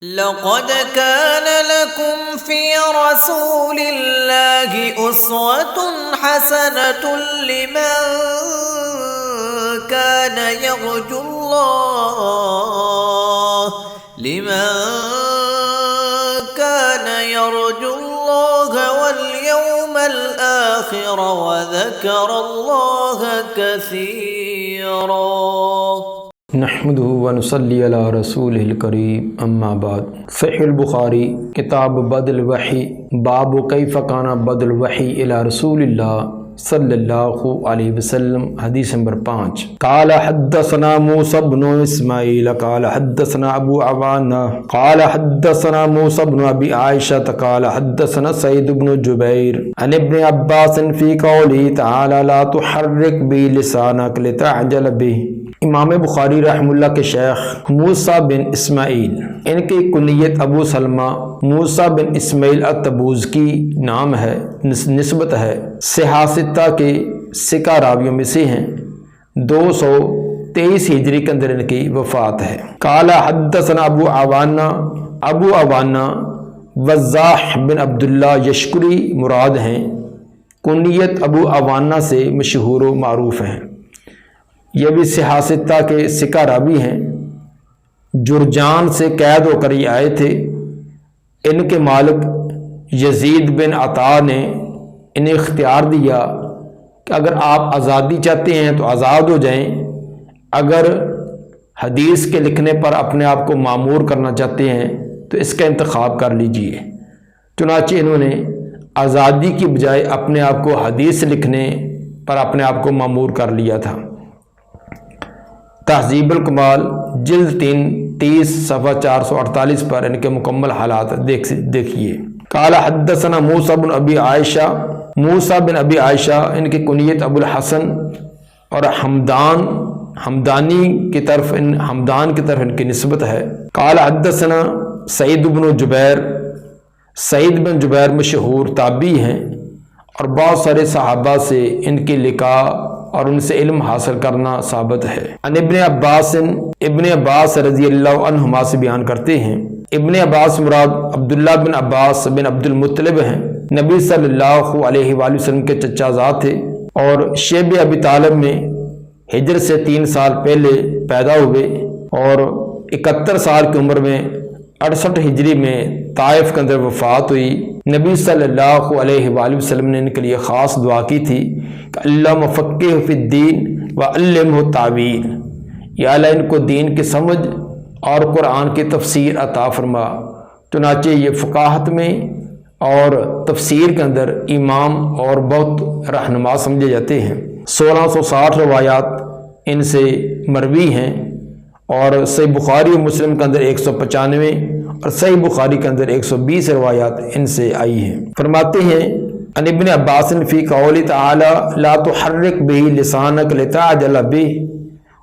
لقد كان لكم في رسول الله أسوة حسنة لمن كان يرجو الله واليوم الآخر وذكر الله كثيرا نحمده ونصلي على رسوله الكريم اما بعد صحیح البخاری کتاب بدء الوحی باب کیف کان بدء الوحی الی رسول اللہ صلی اللہ علیہ وسلم حدیث نمبر 5 قال حدثنا موسى بن اسماعیل قال حدثنا ابو عوانہ قال حدثنا موسى بن ابی عائشہ قال حدثنا سعید بن جبیر عن ابن عباس فی قوله تعالی لا تحرک بی لسانک لتعجل به۔ امام بخاری رحمہ اللہ کے شیخ موسیٰ بن اسماعیل، ان کی کنیت ابو سلمہ موسیٰ بن اسماعیل التبوذکی نام ہے، نسبت ہے، سہاستہ کے سکہ راویوں میں سے ہیں، 223 ہجری کے اندر ان کی وفات ہے۔ قال حدثنا ابو عوانہ وضاح بن عبداللہ یشکری مراد ہیں، کنیت ابو عوانہ سے مشہور و معروف ہیں، یہ بھی سہاستہ کے سکہ راوی ہیں، جرجان سے قید ہو کر یہ آئے تھے۔ ان کے مالک یزید بن عطا نے انہیں اختیار دیا کہ اگر آپ آزادی چاہتے ہیں تو آزاد ہو جائیں، اگر حدیث کے لکھنے پر اپنے آپ کو معمور کرنا چاہتے ہیں تو اس کا انتخاب کر لیجئے۔ چنانچہ انہوں نے آزادی کی بجائے اپنے آپ کو حدیث لکھنے پر اپنے آپ کو معمور کر لیا تھا۔ تہذیب الکمال جلد 30 صفحہ 448 پر ان کے مکمل حالات دیکھیے۔ قال حدثنا موسیٰ بن ابی عائشہ، موسیٰ بن ابی عائشہ ان کی کنیت ابو الحسن اور حمدانی کی طرف ان کی نسبت ہے۔ قال حدثنا سعید بن جبیر، سعید بن جبیر مشہور تابعی ہیں اور بہت سارے صحابہ سے ان کی لقاء اور ان سے علم حاصل کرنا ثابت ہے۔ عن ابن عباس رضی اللہ عنہما سے بیان کرتے ہیں، ابن عباس مراد عبداللہ بن عباس بن عبد المطلب ہیں، نبی صلی اللہ علیہ وآلہ وسلم کے چچا زاد تھے اور شیب ابی طالب میں ہجرت سے 3 سال پہلے پیدا ہوئے اور 71 سال کی عمر میں 68 ہجری میں طائف کے اندر وفات ہوئی۔ نبی صلی اللہ علیہ وآلہ وسلم نے ان کے لیے خاص دعا کی تھی کہ اللہم فقہ فی الدین وعلمہ التاویل، یا اللہ ان کو دین کی سمجھ اور قرآن کی تفسیر عطا فرما۔ چنانچہ یہ فقاہت میں اور تفسیر کے اندر امام اور بہت رہنما سمجھے جاتے ہیں۔ 1660 روایات ان سے مروی ہیں اور صحیح بخاری و مسلم کے اندر 195 اور صحیح بخاری کے اندر 120 روایات ان سے آئی ہیں۔ فرماتے ہیں ان ابن عباس فی قول تعالی لا تحرک بہ لسانک لتعجل بہ،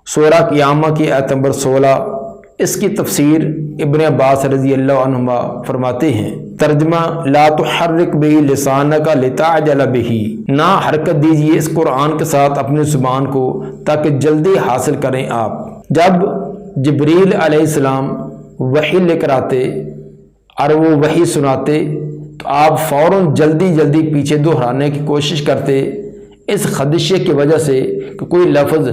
سورہ قیامہ کی آیت نمبر 16، اس کی تفسیر ابن عباس رضی اللہ عنہما فرماتے ہیں، ترجمہ لا تحرک بہ لسانک لتعجل بہ، نہ حرکت دیجیے اس قرآن کے ساتھ اپنی زبان کو تاکہ جلدی حاصل کریں آپ۔ جب جبریل علیہ السلام وحی لے کر آتے اور وہ وحی سناتے تو آپ فوراً جلدی پیچھے دہرانے کی کوشش کرتے، اس خدشے کی وجہ سے کہ کوئی لفظ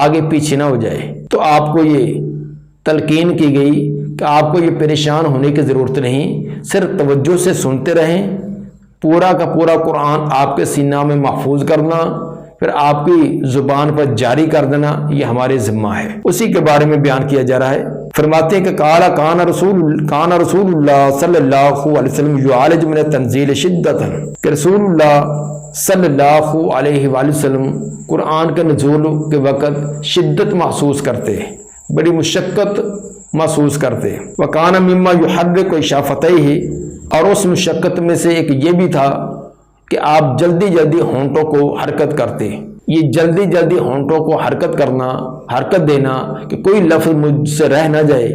آگے پیچھے نہ ہو جائے۔ تو آپ کو یہ تلقین کی گئی کہ آپ کو یہ پریشان ہونے کی ضرورت نہیں، صرف توجہ سے سنتے رہیں، پورا کا پورا قرآن آپ کے سینہ میں محفوظ کرنا، پھر آپ کی زبان پر جاری کر دینا، یہ ہمارے ذمہ ہے۔ اسی کے بارے میں بیان کیا جا رہا ہے۔ فرماتے ہیں کہ کان رسول اللہ صلی اللہ علیہ وسلم یعالج من التنزیل شدۃ، کہ رسول اللہ صلی اللہ علیہ وآلہ وسلم قرآن کے نزول کے وقت شدت محسوس کرتے، بڑی مشقت محسوس کرتے۔ وکان مما یحرک شفتیہ، اور اس مشقت میں سے ایک یہ بھی تھا کہ آپ جلدی ہونٹوں کو حرکت کرتے۔ یہ جلدی ہونٹوں کو حرکت دینا کہ کوئی لفظ مجھ سے رہ نہ جائے،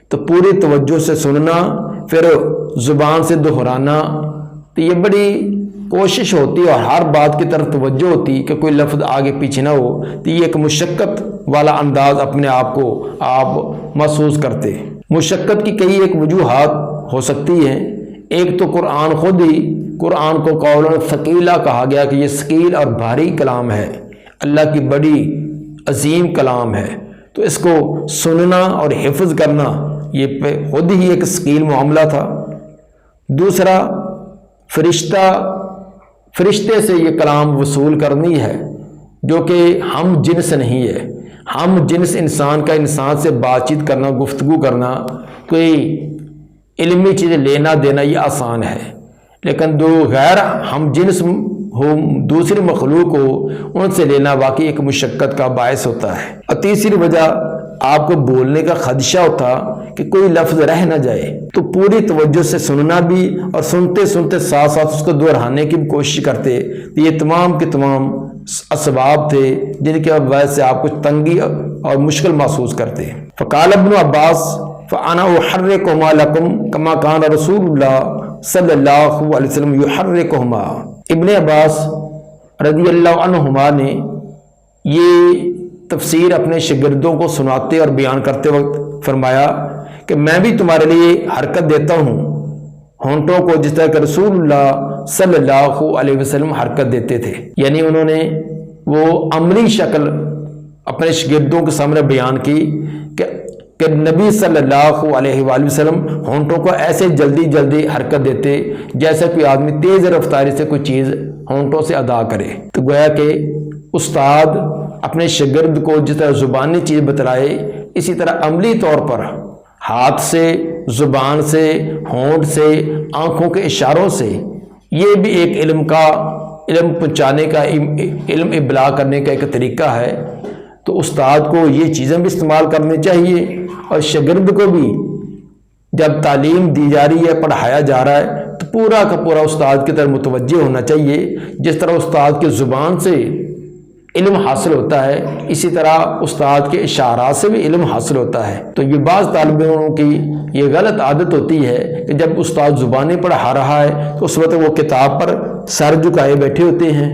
تو پوری توجہ سے سننا، پھر زبان سے دہرانا، تو یہ بڑی کوشش ہوتی اور ہر بات کی طرف توجہ ہوتی کہ کوئی لفظ آگے پیچھے نہ ہو، تو یہ ایک مشقت والا انداز اپنے آپ کو آپ محسوس کرتے۔ مشقت کی کئی ایک وجوہات ہو سکتی ہیں۔ ایک تو قرآن خود ہی، قرآن کو قولا ثقیلا کہا گیا کہ یہ ثقیل اور بھاری کلام ہے، اللہ کی بڑی عظیم کلام ہے، تو اس کو سننا اور حفظ کرنا یہ خود ہی ایک ثقیل معاملہ تھا۔ دوسرا، فرشتے سے یہ کلام وصول کرنی ہے جو کہ ہم جنس نہیں ہے۔ ہم جنس انسان کا انسان سے بات چیت کرنا، گفتگو کرنا، کوئی علمی چیزیں لینا دینا یہ آسان ہے، لیکن دو غیر ہم جنس ہو، دوسری مخلوق ہو، ان سے لینا واقعی ایک مشقت کا باعث ہوتا ہے۔ اور تیسری وجہ، آپ کو بولنے کا خدشہ ہوتا کہ کوئی لفظ رہ نہ جائے، تو پوری توجہ سے سننا بھی اور سنتے سنتے ساتھ ساتھ اس کو دہرانے کی بھی کوشش کرتے۔ یہ تمام کے تمام اسباب تھے جن کے وجہ سے آپ کچھ تنگی اور مشکل محسوس کرتے۔ فقال ابن عباس فانا احرکہما لکم کما کان رسول اللہ صلی اللہ علیہ وسلم یحرکہما۔ ابن عباس رضی اللہ عنہما نے یہ تفسیر اپنے شاگردوں کو سناتے اور بیان کرتے وقت فرمایا کہ میں بھی تمہارے لیے حرکت دیتا ہوں ہونٹوں کو، جس طرح کہ رسول اللہ صلی اللہ علیہ وسلم حرکت دیتے تھے۔ یعنی انہوں نے وہ عملی شکل اپنے شاگردوں کے سامنے بیان کی کہ نبی صلی اللہ علیہ وآلہ وسلم ہونٹوں کو ایسے جلدی جلدی حرکت دیتے جیسے کوئی آدمی تیز رفتاری سے کوئی چیز ہونٹوں سے ادا کرے۔ تو گویا کہ استاد اپنے شاگرد کو جس طرح زبانی چیز بتلائے، اسی طرح عملی طور پر ہاتھ سے، زبان سے، ہونٹ سے، آنکھوں کے اشاروں سے، یہ بھی ایک علم پہنچانے کا، علم ابلاغ کرنے کا ایک طریقہ ہے۔ تو استاد کو یہ چیزیں بھی استعمال کرنی چاہیے، اور شاگرد کو بھی جب تعلیم دی جا رہی ہے، پڑھایا جا رہا ہے، تو پورا کا پورا استاد کی طرف متوجہ ہونا چاہیے۔ جس طرح استاد کی زبان سے علم حاصل ہوتا ہے، اسی طرح استاد کے اشارات سے بھی علم حاصل ہوتا ہے۔ تو یہ بعض طالب علموں کی یہ غلط عادت ہوتی ہے کہ جب استاد زبانیں پڑھا رہا ہے تو اس وقت وہ کتاب پر سر جھکائے بیٹھے ہوتے ہیں،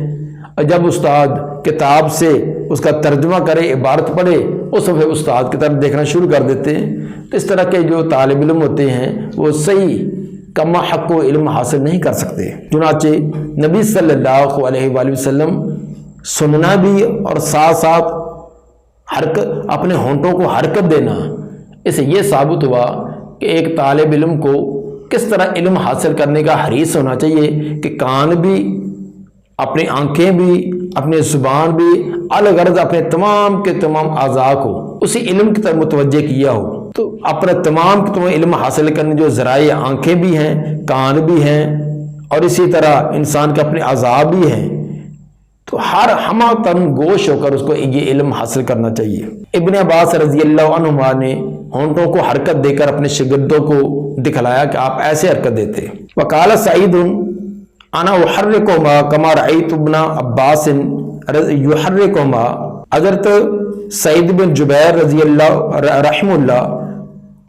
اور جب استاد کتاب سے اس کا ترجمہ کرے، عبارت پڑھے، اس وقت استاد کی طرف دیکھنا شروع کر دیتے ہیں۔ تو اس طرح کے جو طالب علم ہوتے ہیں وہ صحیح کما حق و علم حاصل نہیں کر سکتے۔ چنانچہ نبی صلی اللہ علیہ وآلہ وسلم سننا بھی اور ساتھ ساتھ حرکت، اپنے ہونٹوں کو حرکت دینا، اس سے یہ ثابت ہوا کہ ایک طالب علم کو کس طرح علم حاصل کرنے کا حریص ہونا چاہیے کہ کان بھی، اپنی آنکھیں بھی، اپنی زبان بھی، الغرض اپنے تمام کے تمام اعضاء کو اسی علم کی طرف متوجہ کیا ہو۔ تو اپنے تمام کے تمام علم حاصل کرنے جو ذرائع، آنکھیں بھی ہیں، کان بھی ہیں، اور اسی طرح انسان کے اپنے اعضاء بھی ہیں، تو ہر ہمہ تن گوش ہو کر اس کو یہ علم حاصل کرنا چاہیے۔ ابن عباس رضی اللہ عنہما نے ہونٹوں کو حرکت دے کر اپنے شاگردوں کو دکھلایا کہ آپ ایسے حرکت دیتے۔ وقال سعید انا احرکہما کما رأیت ابن عباس یحرکہما۔ حضرت سعید بن جبیر رضی اللہ رحمہ اللہ،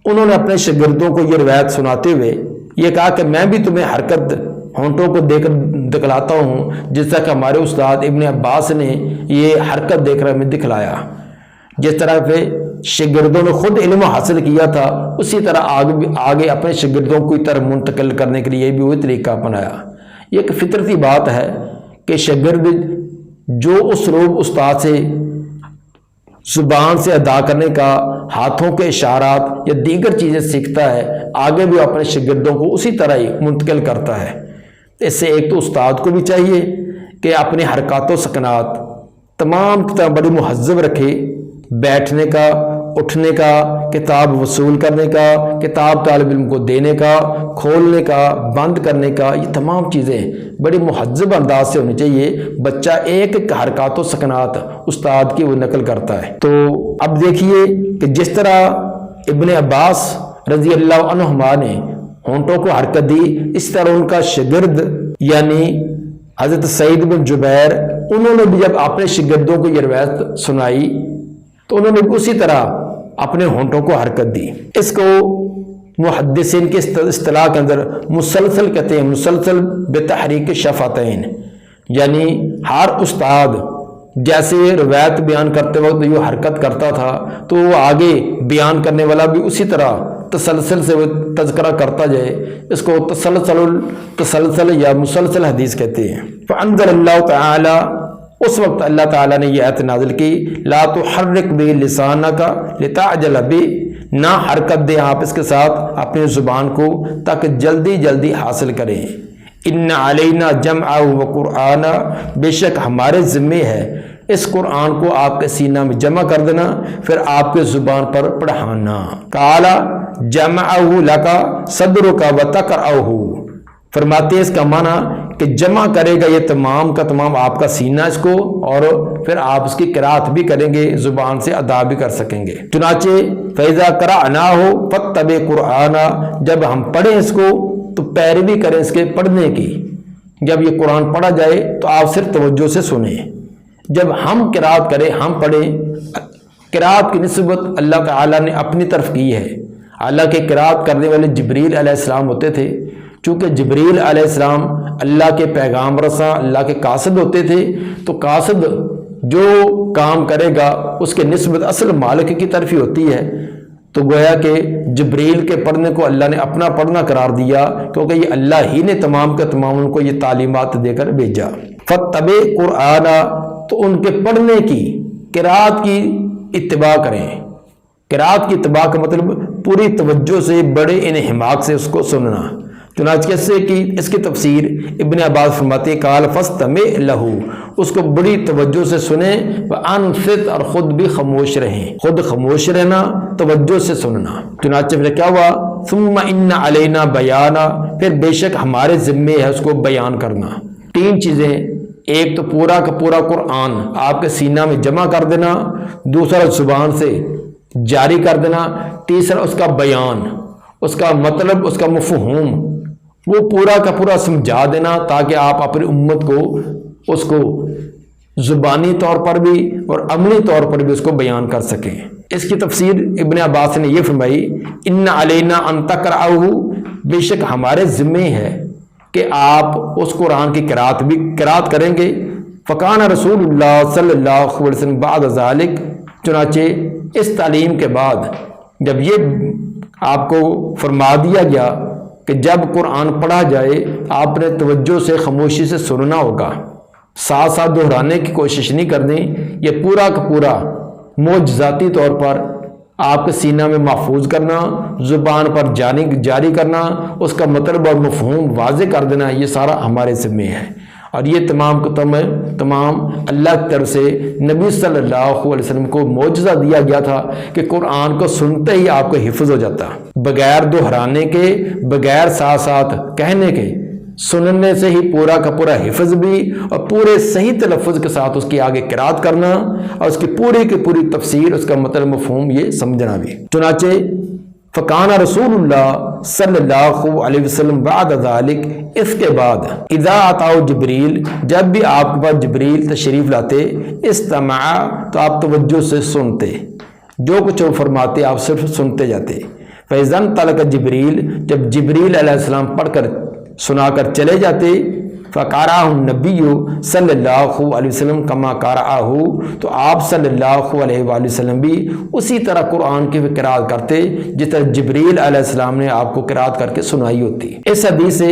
انہوں نے اپنے شاگردوں کو یہ روایت سناتے ہوئے یہ کہا کہ میں بھی تمہیں حرکت ہونٹوں کو دے کر دکھلاتا ہوں جس طرح کہ ہمارے استاد ابن عباس نے یہ حرکت دیکھ کر ہمیں دکھلایا۔ جس طرح پہ شاگردوں نے خود علم حاصل کیا تھا، اسی طرح آگے اپنے شاگردوں کو طرف منتقل کرنے کے لیے بھی وہی طریقہ اپنایا۔ یہ ایک فطرتی بات ہے کہ شاگرد جو اسلوب استاد سے زبان سے ادا کرنے کا، ہاتھوں کے اشارات یا دیگر چیزیں سیکھتا ہے، آگے بھی اپنے شاگردوں کو اسی طرح ہی منتقل کرتا ہے۔ اس سے ایک تو استاد کو بھی چاہیے کہ اپنے حرکات و سکنات تمام کی طرح بڑی مہذب رکھے، بیٹھنے کا، اٹھنے کا، کتاب وصول کرنے کا، کتاب طالب علم کو دینے کا، کھولنے کا، بند کرنے کا، یہ تمام چیزیں بڑی مہذب انداز سے ہونی چاہیے۔ بچہ ایک حرکات و سکنات استاد کی وہ نقل کرتا ہے۔ تو اب دیکھیے کہ جس طرح ابن عباس رضی اللہ عنہما نے ہونٹوں کو حرکت دی، اس طرح ان کا شاگرد یعنی حضرت سعید بن جبیر، انہوں نے بھی جب اپنے شاگردوں کو یہ روایت سنائی تو انہوں نے بھی اسی طرح اپنے ہونٹوں کو حرکت دی۔ اس کو محدثین کے اصطلاح کے اندر مسلسل کہتے ہیں، مسلسل بتحریک شفتین، یعنی ہر استاد جیسے روایت بیان کرتے وقت یہ حرکت کرتا تھا تو وہ آگے بیان کرنے والا بھی اسی طرح تسلسل سے وہ تذکرہ کرتا جائے، اس کو تسلسل یا مسلسل حدیث کہتے ہیں۔ فانزل اللہ تعالی، اس وقت اللہ تعالیٰ نے یہ آیت نازل کی، لا تحرک بہ لسانک لتعجل بہ، نہ حرکت دیں آپ اس کے ساتھ اپنی زبان کو تاکہ جلدی جلدی حاصل کریں۔ ان علینا جمعہ و قرآن، بے شک ہمارے ذمے ہے اس قرآن کو آپ کے سینہ میں جمع کر دینا، پھر آپ کے زبان پر پڑھانا۔ قال جمعہ لک صدرک وتقرأہ، فرماتے ہیں اس کا معنی کہ جمع کرے گا یہ تمام کا تمام آپ کا سینہ اس کو، اور پھر آپ اس کی قرات بھی کریں گے، زبان سے ادا بھی کر سکیں گے۔ چنانچہ فَإِذَا قَرَأْنَاهُ فَاتَّبِعْ قُرْآنَ، جب ہم پڑھیں اس کو تو پیروی کریں اس کے پڑھنے کی۔ جب یہ قرآن پڑھا جائے تو آپ صرف توجہ سے سنیں، جب ہم قرات کریں، ہم پڑھیں، قرات کی نسبت اللہ تعالیٰ نے اپنی طرف کی ہے، حالانکہ قرات کرنے والے جبریل علیہ السلام ہوتے تھے۔ چونکہ جبریل علیہ السلام اللہ کے پیغام رساں، اللہ کے قاصد ہوتے تھے، تو قاصد جو کام کرے گا اس کے نسبت اصل مالک کی طرف ہی ہوتی ہے، تو گویا کہ جبریل کے پڑھنے کو اللہ نے اپنا پڑھنا قرار دیا، کیونکہ یہ اللہ ہی نے تمام کے تمام ان کو یہ تعلیمات دے کر بھیجا۔ فَاتَّبِعْ قُرْآنَ، تو ان کے پڑھنے کی، قرات کی اتباع کریں۔ قرات کی اتباع کا مطلب پوری توجہ سے، بڑے انہماک سے اس کو سننا۔ چنانچہ اس کی تفسیر ابن عباس فرماتے ہیں، قال فاستمع لہ، اس کو بڑی توجہ سے سنیں، وانصت، اور خود بھی خاموش رہیں، خود خاموش رہنا، توجہ سے سننا۔ چنانچہ پھر کیا ہوا، ثم ان علینا بیانا، پھر بے شک ہمارے ذمے ہے اس کو بیان کرنا۔ تین چیزیں، ایک تو پورا کا پورا قرآن آپ کے سینہ میں جمع کر دینا، دوسرا زبان سے جاری کر دینا، تیسرا اس کا بیان، اس کا مطلب، اس کا مفہوم وہ پورا کا پورا سمجھا دینا، تاکہ آپ اپنی امت کو اس کو زبانی طور پر بھی اور عملی طور پر بھی اس کو بیان کر سکیں۔ اس کی تفسیر ابن عباس نے یہ فرمائی، ان علینا ان تقرأہ، بے شک ہمارے ذمے ہے کہ آپ اس قرآن کی قرات کریں گے۔ فکان رسول اللہ صلی اللہ علیہ وسلم بعد ذالک، چنانچہ اس تعلیم کے بعد جب یہ آپ کو فرما دیا گیا کہ جب قرآن پڑھا جائے آپ نے توجہ سے خاموشی سے سننا ہوگا، ساتھ ساتھ دہرانے کی کوشش نہیں کرنی، یہ پورا کا پورا معجزاتی طور پر آپ کے سینہ میں محفوظ کرنا، زبان پر جاری کرنا، اس کا مطلب اور مفہوم واضح کر دینا، یہ سارا ہمارے ذمے ہے۔ اور یہ تمام اللہ کی طرف سے نبی صلی اللہ علیہ وسلم کو معجزہ دیا گیا تھا کہ قرآن کو سنتے ہی آپ کو حفظ ہو جاتا، بغیر دہرانے کے، بغیر ساتھ ساتھ کہنے کے، سننے سے ہی پورا کا پورا حفظ بھی، اور پورے صحیح تلفظ کے ساتھ اس کی آگے قرات کرنا، اور اس کی پوری تفسیر، اس کا مطلب مفہوم یہ سمجھنا بھی۔ چنانچہ فکان رسول اللہ صلی اللہ علیہ وسلم بعد ذالک، اس کے بعد اذا اتاؤ جبریل، جب بھی آپ کے پاس جبریل تشریف لاتے، استمع، تو آپ توجہ سے سنتے، جو کچھ وہ فرماتے آپ صرف سنتے جاتے۔ فاذا انطلق جبریل، جب جبریل علیہ السلام پڑھ کر سنا کر چلے جاتے، فقرأہ النبی صلی اللہ علیہ وسلم کما قرأہ، تو آپ صلی اللہ علیہ وآلہ وسلم بھی اسی طرح قرآن کی قرات کرتے جس طرح جبریل علیہ السلام نے آپ کو قرات کر کے سنائی ہوتی۔ اس حدیث سے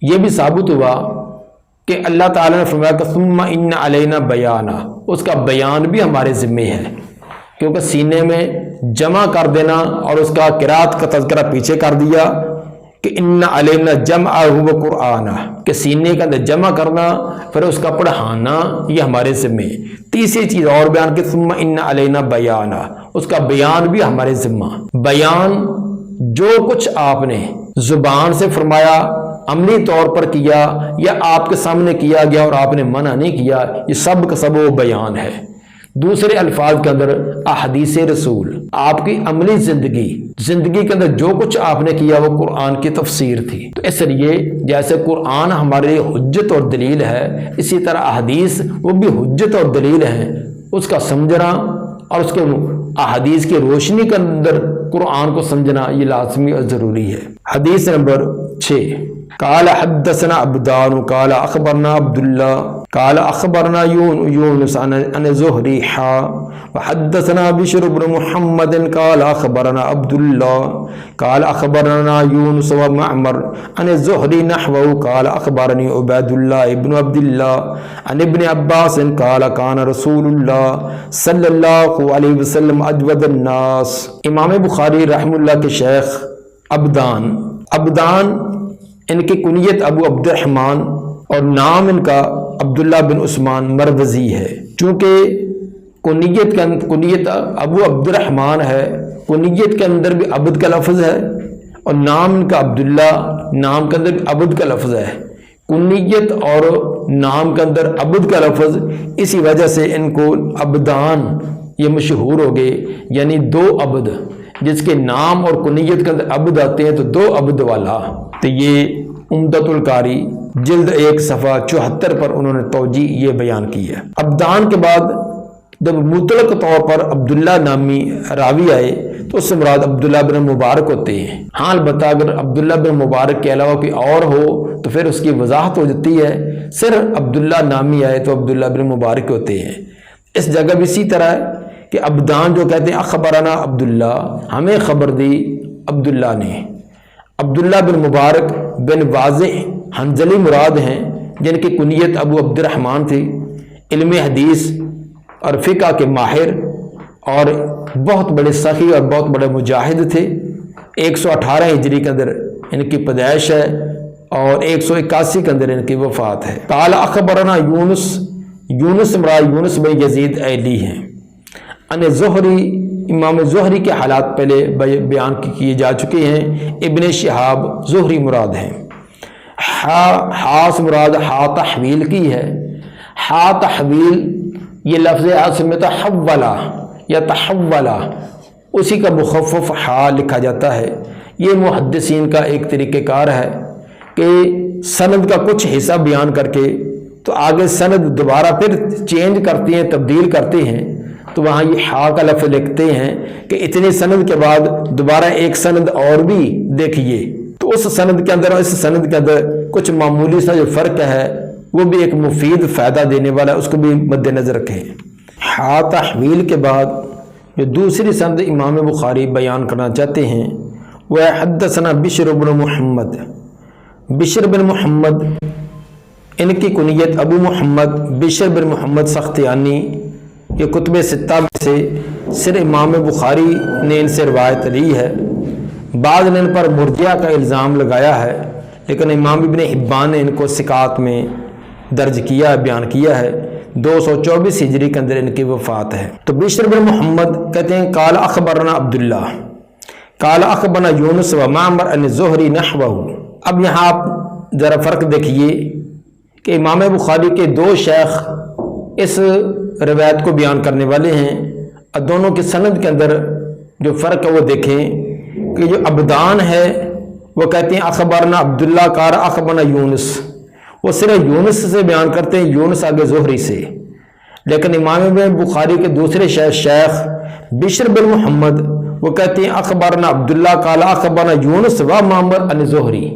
یہ بھی ثابت ہوا کہ اللہ تعالیٰ نے فرمایا کہ ثم ان علینا بیانا، اس کا بیان بھی ہمارے ذمے ہے، کیونکہ سینے میں جمع کر دینا اور اس کا قرات کا تذکرہ پیچھے کر دیا کہ ان علینا جمعہ و قرآنہ، کہ سینے کا جمع کرنا پھر اس کا پڑھانا، یہ ہمارے ذمے۔ تیسری چیز اور بیان کہ ثم ان علینا بیانہ، اس کا بیان بھی ہمارے ذمہ۔ بیان جو کچھ آپ نے زبان سے فرمایا، عملی طور پر کیا، یا آپ کے سامنے کیا گیا اور آپ نے منع نہیں کیا، یہ سب کا سب وہ بیان ہے۔ دوسرے الفاظ کے اندر احادیث رسول، آپ کی عملی زندگی کے اندر جو کچھ آپ نے کیا وہ قرآن کی تفسیر تھی۔ تو اس لیے جیسے قرآن ہمارے لیے حجت اور دلیل ہے، اسی طرح احادیث وہ بھی حجت اور دلیل ہیں۔ اس کا سمجھنا اور اس کے احادیث کی روشنی کے اندر قرآن کو سمجھنا یہ لازمی اور ضروری ہے۔ حدیث نمبر 6، قال حدثنا عبدان قال اخبرنا عبداللہ قال اخبرنا یونس عن زہری وحدثنا بشر بن محمد قال اخبرنا عبد الله قال اخبرنا يونس ومعمر عن الزهري نحوه قال اخبرني عباد الله بن عبد الله عن ابن عباس قال كان رسول الله صلی اللہ علیہ وسلم اجود الناس۔ امام بخاری رحمہ اللہ کے شیخ عبدان ان کی کنیت ابو عبد الرحمن اور نام ان کا عبداللہ بن عثمان مروزی ہے۔ چونکہ کنیت ابو عبد الرحمن ہے، کنیت کے اندر بھی عبد کا لفظ ہے، اور نام ان کا عبداللہ، نام کے اندر بھی عبد کا لفظ ہے۔ کنیت اور نام کے اندر عبد کا لفظ، اسی وجہ سے ان کو عبدان یہ مشہور ہو گئے، یعنی دو عبد، جس کے نام اور کنیت کے اندر عبد آتے ہیں تو دو عبد والا۔ تو یہ عمدۃ القاری جلد 1 صفحہ 74 پر انہوں نے توجیہ یہ بیان کی ہے۔ عبدان کے بعد جب مطلق طور پر عبداللہ نامی راوی آئے تو اس سے مراد عبداللہ بن مبارک ہوتے ہیں۔ ہاں البتہ اگر عبداللہ بن مبارک کے علاوہ کوئی اور ہو تو پھر اس کی وضاحت ہو جاتی ہے، صرف عبداللہ نامی آئے تو عبداللہ بن مبارک ہوتے ہیں۔ اس جگہ بھی اسی طرح ہے کہ عبدان جو کہتے ہیں اخبرنا عبداللہ، ہمیں خبر دی عبداللہ نے۔ عبداللہ بن مبارک بن واضح حنظلی مراد ہیں، جن کی کنیت ابو عبد الرحمن تھی، علم حدیث اور فقہ کے ماہر اور بہت بڑے سخی اور بہت بڑے مجاہد تھے۔ 118 ہجری کے اندر ان کی پیدائش ہے اور 181 کے اندر ان کی وفات ہے۔ قال اخبرنا یونس مراد یونس بن یزید ایلی ہیں۔ ان زہری، امام زہری کے حالات پہلے بیان کیے جا چکے ہیں۔ ابن شہاب زہری مراد ہیں۔ ہاس مراد ہا تحویل کی ہے۔ ہا تحویل یہ لفظ اصل میں تحولا یا تحولا، اسی کا مخفف ہا لکھا جاتا ہے۔ یہ محدثین کا ایک طریقہ کار ہے کہ سند کا کچھ حصہ بیان کر کے تو آگے سند دوبارہ پھر چینج کرتے ہیں، تبدیل کرتے ہیں، تو وہاں یہ ہا کا لفظ لکھتے ہیں کہ اتنی سند کے بعد دوبارہ ایک سند اور بھی دیکھیے، تو اس سند کے اندر اور اس سند کے اندر کچھ معمولی سا جو فرق ہے وہ بھی ایک مفید فائدہ دینے والا ہے، اس کو بھی مد نظر رکھیں۔ ہا تحویل کے بعد جو دوسری سند امام بخاری بیان کرنا چاہتے ہیں وہ حدثنا بشر بن محمد۔ بشر بن محمد ان کی کنیت ابو محمد بشر بن محمد سختیانی، یہ کتب ستہ سے صرف امام بخاری نے ان سے روایت لی ہے۔ بعض نے ان پر مرجئہ کا الزام لگایا ہے، لیکن امام ابن حبان نے ان کو ثقات میں درج کیا ہے، بیان کیا ہے۔ 224 ہجری کے اندر ان کی وفات ہے۔ تو بشر بن محمد کہتے ہیں قال اخبرنا عبداللہ قال اخبرنا یونس و معمر عن زہری نحوہ۔ اب یہاں آپ ذرا فرق دیکھیے کہ امام بخاری کے دو شیخ اس روایت کو بیان کرنے والے ہیں، اور دونوں کے سند کے اندر جو فرق ہے وہ دیکھیں کہ جو عبدان ہے وہ کہتے ہیں اخبرنا عبداللہ قال اخبرنا یونس، وہ صرف یونس سے بیان کرتے ہیں، یونس آگے زہری سے۔ لیکن امام بخاری کے دوسرے شیخ بشر بن محمد وہ کہتے ہیں اخبرنا عبداللہ قال اخبرنا یونس و معمر عن زہری۔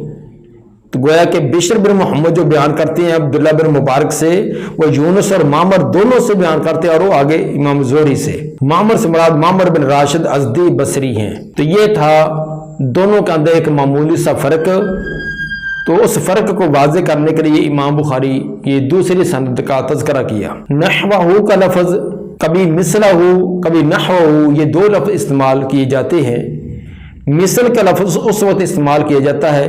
تو گویا کہ بشر بن محمد جو بیان کرتے ہیں عبداللہ بن مبارک سے، وہ یونس اور معمر دونوں سے بیان کرتے ہیں، اور وہ آگے امام زہری سے۔ معمر سے مراد معمر بن راشد ازدی بصری ہیں۔ تو یہ تھا دونوں کے اندر ایک معمولی سا فرق، تو اس فرق کو واضح کرنے کے لیے امام بخاری یہ دوسری سند کا تذکرہ کیا۔ نحوہ کا لفظ کبھی مثلہ کبھی نحوہ، یہ دو لفظ استعمال کیے جاتے ہیں۔ مثل کا لفظ اس وقت استعمال کیا جاتا ہے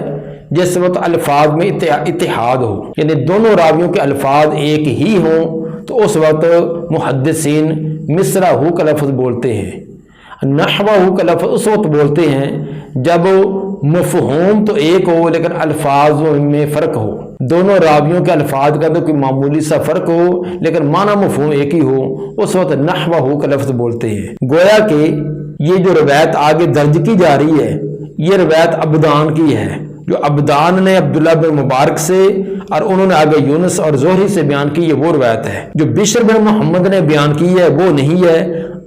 جس وقت الفاظ میں اتحاد ہو، یعنی دونوں راویوں کے الفاظ ایک ہی ہوں، تو اس وقت محدثین مثلہ کا لفظ بولتے ہیں۔ نحوہ کا لفظ اس وقت بولتے ہیں جب مفہوم تو ایک ہو لیکن الفاظ میں فرق ہو، دونوں راویوں کے الفاظ کا تو کوئی معمولی سا فرق ہو لیکن معنی مفہوم ایک ہی ہو، اس وقت نحوہ کا لفظ بولتے ہیں۔ گویا کہ یہ جو روایت آگے درج کی جا رہی ہے یہ روایت عبدان کی ہے، جو عبدان نے عبداللہ بن مبارک سے اور انہوں نے آگے یونس اور زہری سے بیان کی، یہ وہ روایت ہے۔ جو بشر بن محمد نے بیان کی ہے وہ نہیں ہے،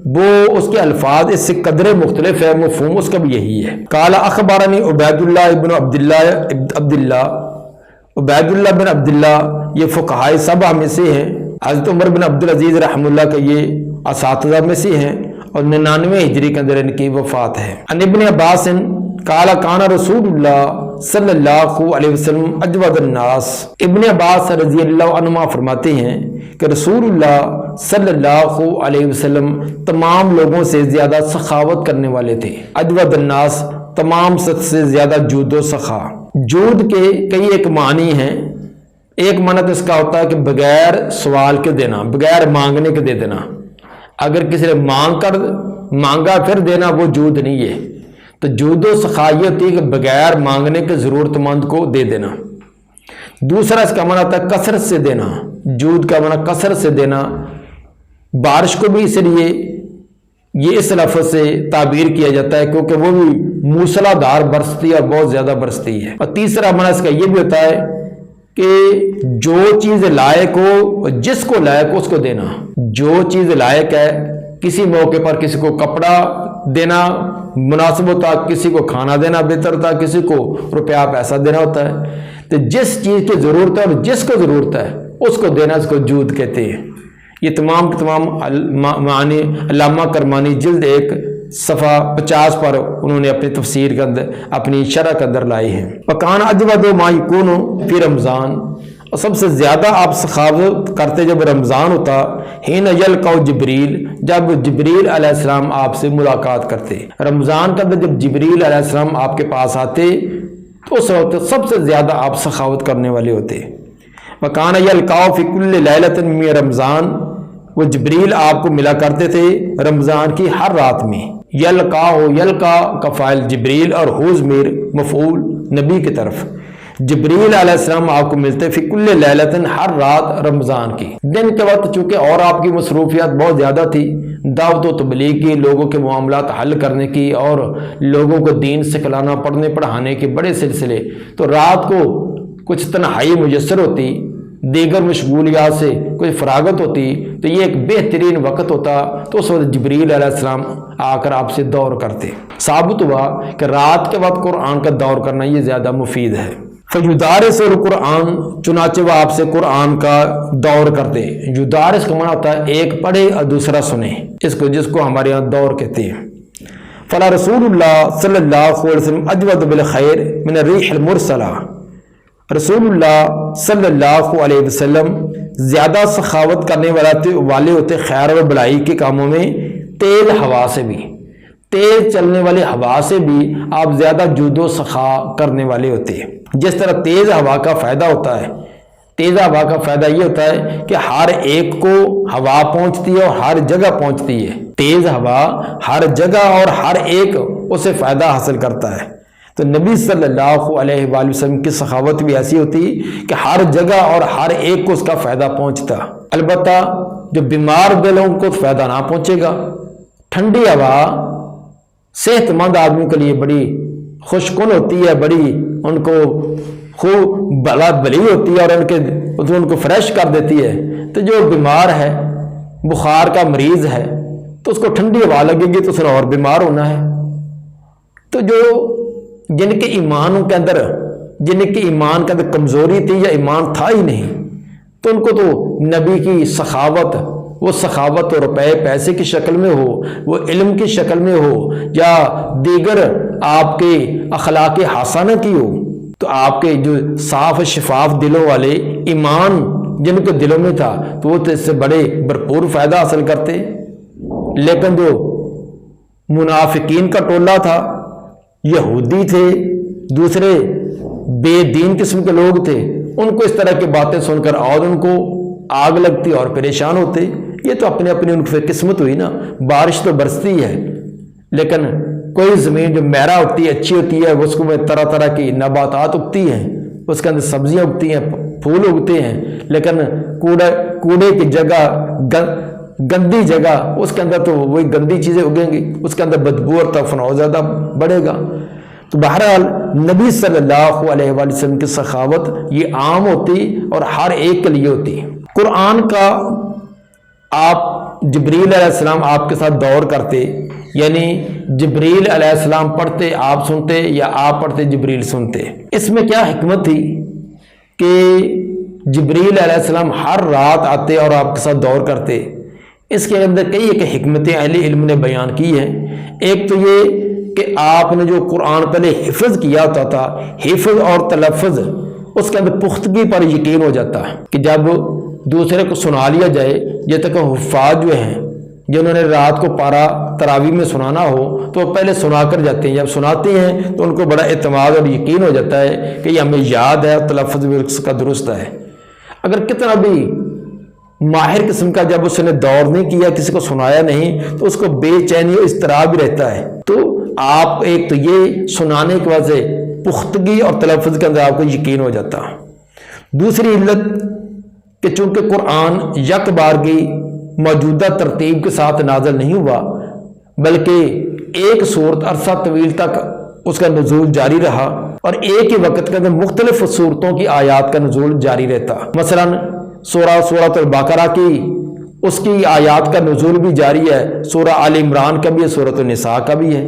وہ اس کے الفاظ اس سے قدرے مختلف ہے، مفہوم اس کا بھی یہی ہے۔ قال اخبرنی عبید اللہ ابن عبداللہ عبید اللہ بن عبداللہ یہ فقہائے سبع میں سے ہیں، حضرت عمر بن عبدالعزیز رحمہ اللہ کے یہ اساتذہ میں سے ہیں، اور 99 ہجری کے اندر ان کی وفات ہے۔ عن ابن عباس قال کان رسول اللہ صلی اللہ علیہ وسلم اجود الناس، ابن عباس رضی اللہ عنہما فرماتے ہیں کہ رسول اللہ صلی اللہ علیہ وسلم تمام لوگوں سے زیادہ سخاوت کرنے والے تھے۔ اجود الناس تمام سے زیادہ جود و سخا۔ جود کے کئی ایک معنی ہیں، ایک معنی تو اس کا ہوتا ہے کہ بغیر سوال کے دینا، بغیر مانگنے کے دے دینا۔ اگر کسی نے مانگا پھر دینا وہ جود نہیں ہے، تو جود و سخا یہ ہوتی ہے کہ بغیر مانگنے کے ضرورت مند کو دے دینا۔ دوسرا اس کا معنی ہوتا ہے کثرت سے دینا، جود کا معنی کثرت سے دینا۔ بارش کو بھی اس لیے یہ اس لفظ سے تعبیر کیا جاتا ہے کیونکہ وہ بھی موسلا دھار برستی ہے اور بہت زیادہ برستی ہے۔ اور تیسرا معنی اس کا یہ بھی ہوتا ہے کہ جو چیز لائق ہو، جس کو لائق ہو اس کو دینا۔ جو چیز لائق ہے، کسی موقع پر کسی کو کپڑا دینا مناسب ہوتا، کسی کو کھانا دینا بہتر ہوتا، کسی کو روپیہ پیسہ دینا ہوتا ہے، تو جس چیز کی ضرورت ہے اور جس کو ضرورت ہے اس کو دینا، اس کو جود کہتے ہیں۔ یہ تمام معنی علامہ کرمانی جلد 1 صفحہ 50 پر انہوں نے اپنی تفسیر کے اندر، اپنی شرح کے اندر لائے ہیں۔ وَكَانَ أَجْوَدُ مَا يَكُونُ فِي رمضان، اور سب سے زیادہ آپ سخاوت کرتے جب رمضان ہوتا، حین یلقوا جبریل، جب جبریل علیہ السلام آپ سے ملاقات کرتے۔ رمضان کے اندر جب جبریل علیہ السلام آپ کے پاس آتے تو اس وقت سب سے زیادہ آپ سخاوت کرنے والے ہوتے۔ وَكَانَ يَلْقَاهُ فِي كُلِّ لَيْلَةٍ مِّن رمضان، وہ جبریل آپ کو ملا کرتے تھے رمضان کی ہر رات میں۔ یلقا کا فاعل جبریل اور ہو ضمیر مفعول نبی کی طرف۔ جبریل علیہ السلام آپ کو ملتے فی کل لیلۃ، ہر رات رمضان کی۔ دن کے وقت چونکہ اور آپ کی مصروفیات بہت زیادہ تھی، دعوت و تبلیغ کی، لوگوں کے معاملات حل کرنے کی اور لوگوں کو دین سکھلانا، پڑھنے پڑھانے کے بڑے سلسلے، تو رات کو کچھ تنہائی میسر ہوتی، دیگر مشغولیات سے کوئی فراغت ہوتی، تو یہ ایک بہترین وقت ہوتا، تو اس وقت جبریل علیہ السلام آ کر آپ سے دور کرتے۔ ثابت ہوا کہ رات کے وقت قرآن کا دور کرنا یہ زیادہ مفید ہے۔ فیدارس القرآن، چنانچہ وہ آپ سے قرآن کا دور کرتے۔ یدارس کا معنی ہوتا ہے ایک پڑھے اور دوسرا سنے، جس کو ہمارے یہاں دور کہتے ہیں۔ فلا رسول اللہ صلی اللہ علیہ وسلم اجود بالخیر من الریح المرسلہ، رسول اللہ صلی اللہ علیہ وسلم زیادہ سخاوت کرنے والے ہوتے خیر و بلائی کے کاموں میں، تیز ہوا سے بھی، تیز چلنے والے ہوا سے بھی آپ زیادہ جود و سخا کرنے والے ہوتے ہیں۔ جس طرح تیز ہوا کا فائدہ ہوتا ہے، تیز ہوا کا فائدہ یہ ہوتا ہے کہ ہر ایک کو ہوا پہنچتی ہے اور ہر جگہ پہنچتی ہے۔ تیز ہوا ہر جگہ اور ہر ایک اسے فائدہ حاصل کرتا ہے۔ تو نبی صلی اللہ علیہ وآلہ وسلم کی سخاوت بھی ایسی ہوتی کہ ہر جگہ اور ہر ایک کو اس کا فائدہ پہنچتا۔ البتہ جو بیمار دلوں کو فائدہ نہ پہنچے گا۔ ٹھنڈی ہوا صحت مند آدمی کے لیے بڑی خوش کن ہوتی ہے، بڑی ان کو خوب بھلی ہوتی ہے اور ان کو فریش کر دیتی ہے۔ تو جو بیمار ہے، بخار کا مریض ہے، تو اس کو ٹھنڈی ہوا لگے گی تو اس نے اور بیمار ہونا ہے۔ تو جن کے ایمان کے اندر کمزوری تھی یا ایمان تھا ہی نہیں، تو ان کو تو نبی کی سخاوت، وہ سخاوت روپے پیسے کی شکل میں ہو، وہ علم کی شکل میں ہو، یا دیگر آپ کے اخلاق حسنہ کی ہو، تو آپ کے جو صاف شفاف دلوں والے ایمان جن کے دلوں میں تھا تو وہ تو اس سے بڑے بھرپور فائدہ حاصل کرتے۔ لیکن جو منافقین کا ٹولہ تھا، یہودی تھے، دوسرے بے دین قسم کے لوگ تھے، ان کو اس طرح کی باتیں سن کر اور ان کو آگ لگتی اور پریشان ہوتے۔ یہ تو اپنے ان کی قسمت ہوئی نا۔ بارش تو برستی ہے، لیکن کوئی زمین جو میرا ہوتی ہے، اچھی ہوتی ہے، اس کو میں طرح طرح کی نباتات اگتی ہیں، اس کے اندر سبزیاں اگتی ہیں، پھول اگتے ہیں، لیکن کوڑے کی جگہ، گندی جگہ، اس کے اندر تو وہی گندی چیزیں اگیں گی، اس کے اندر بدبو اور تفنع زیادہ بڑھے گا۔ تو بہرحال نبی صلی اللہ علیہ وآلہ وسلم کی سخاوت یہ عام ہوتی اور ہر ایک کے لیے ہوتی۔ قرآن کا آپ جبریل علیہ السلام آپ کے ساتھ دور کرتے، یعنی جبریل علیہ السلام پڑھتے آپ سنتے، یا آپ پڑھتے جبریل سنتے۔ اس میں کیا حکمت تھی کہ جبریل علیہ السلام ہر رات آتے اور آپ کے ساتھ دور کرتے، اس کے اندر کئی ایک حکمتیں اہل علم نے بیان کی ہیں۔ ایک تو یہ کہ آپ نے جو قرآن پہلے حفظ کیا ہوتا تھا، حفظ اور تلفظ، اس کے اندر پختگی پر یقین ہو جاتا ہے کہ جب دوسرے کو سنا لیا جائے، جب تک حفاظ جو ہیں جنہوں نے رات کو پارا تراویح میں سنانا ہو تو وہ پہلے سنا کر جاتے ہیں، جب سناتے ہیں تو ان کو بڑا اعتماد اور یقین ہو جاتا ہے کہ یہ ہمیں یاد ہے اور تلفظ بھی اس کا درست ہے۔ اگر کتنا بھی ماہر قسم کا جب اس نے دور نہیں کیا، کسی کو سنایا نہیں، تو اس کو بے چینی اور اضطراب بھی رہتا ہے۔ تو آپ ایک تو یہ سنانے کی وجہ سے پختگی اور تلفظ کے اندر آپ کو یقین ہو جاتا۔ دوسری علت کہ چونکہ قرآن یک بار کی موجودہ ترتیب کے ساتھ نازل نہیں ہوا، بلکہ ایک صورت عرصہ طویل تک اس کا نزول جاری رہا اور ایک ہی وقت کے اندر مختلف صورتوں کی آیات کا نزول جاری رہتا۔ مثلا سورۃ البقرہ کی اس کی آیات کا نزول بھی جاری ہے، سورہ آل عمران کا بھی ہے، سورۃ النساء کا بھی ہے۔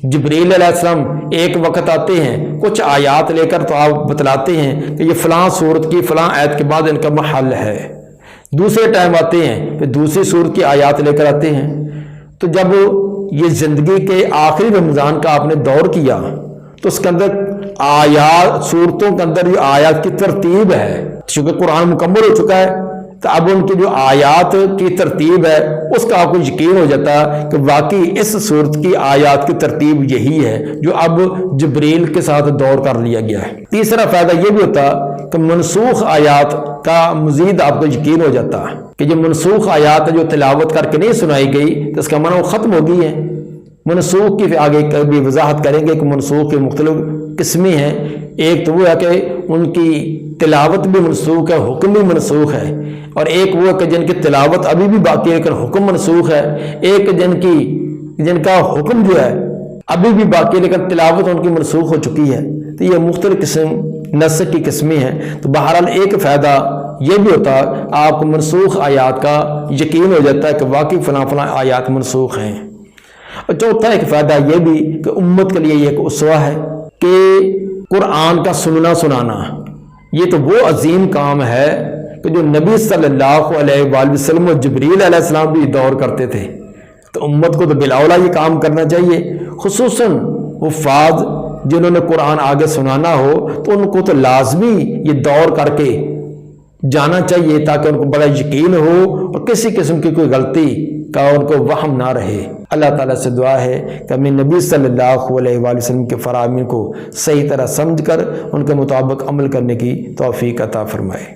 جبریل علیہ السلام ایک وقت آتے ہیں، کچھ آیات لے کر تو آپ بتلاتے ہیں کہ یہ فلاں صورت کی فلاں آیت کے بعد ان کا محل ہے۔ دوسرے ٹائم آتے ہیں پھر دوسری صورت کی آیات لے کر آتے ہیں۔ تو جب یہ زندگی کے آخری رمضان کا آپ نے دور کیا تو اس کے اندر آیات، صورتوں کے اندر یہ آیات کی ترتیب ہے، چونکہ قرآن مکمل ہو چکا ہے تو اب ان کی جو آیات کی ترتیب ہے اس کا آپ کو یقین ہو جاتا ہے کہ واقعی اس صورت کی آیات کی ترتیب یہی ہے جو اب جبریل کے ساتھ دور کر لیا گیا ہے۔ تیسرا فائدہ یہ بھی ہوتا کہ منسوخ آیات کا مزید آپ کو یقین ہو جاتا ہے کہ جو منسوخ آیات جو تلاوت کر کے نہیں سنائی گئی تو اس کا معنی وہ ختم ہو گئی ہے۔ منسوخ کی آگے کبھی وضاحت کریں گے کہ منسوخ کی مختلف قسمیں ہیں۔ ایک تو وہ ہے کہ ان کی تلاوت بھی منسوخ ہے، حکم بھی منسوخ ہے، اور ایک وہ ہے کہ جن کی تلاوت ابھی بھی باقی ہے لیکن حکم منسوخ ہے۔ ایک جن کا حکم جو ہے ابھی بھی باقی ہے لیکن تلاوت ان کی منسوخ ہو چکی ہے۔ تو یہ مختلف قسم نسخ کی قسمیں ہیں۔ تو بہرحال ایک فائدہ یہ بھی ہوتا ہے آپ کو منسوخ آیات کا یقین ہو جاتا ہے کہ واقعی فلاں فلاں آیات منسوخ ہیں۔ اور چوتھا ایک فائدہ یہ بھی کہ امت کے لیے یہ ایک اسوہ ہے کہ قرآن کا سنانا یہ تو وہ عظیم کام ہے کہ جو نبی صلی اللہ علیہ وآلہ وسلم و جبریل علیہ السلام بھی دور کرتے تھے، تو امت کو تو بلا اولا یہ کام کرنا چاہیے، خصوصاً حفاظ جنہوں نے قرآن آگے سنانا ہو تو ان کو تو لازمی یہ دور کر کے جانا چاہیے تاکہ ان کو بڑا یقین ہو اور کسی قسم کی کوئی غلطی کا ان کو وہم نہ رہے۔ اللہ تعالیٰ سے دعا ہے کہ ہمیں نبی صلی اللہ علیہ وآلہ وسلم کے فرامین کو صحیح طرح سمجھ کر ان کے مطابق عمل کرنے کی توفیق عطا فرمائے۔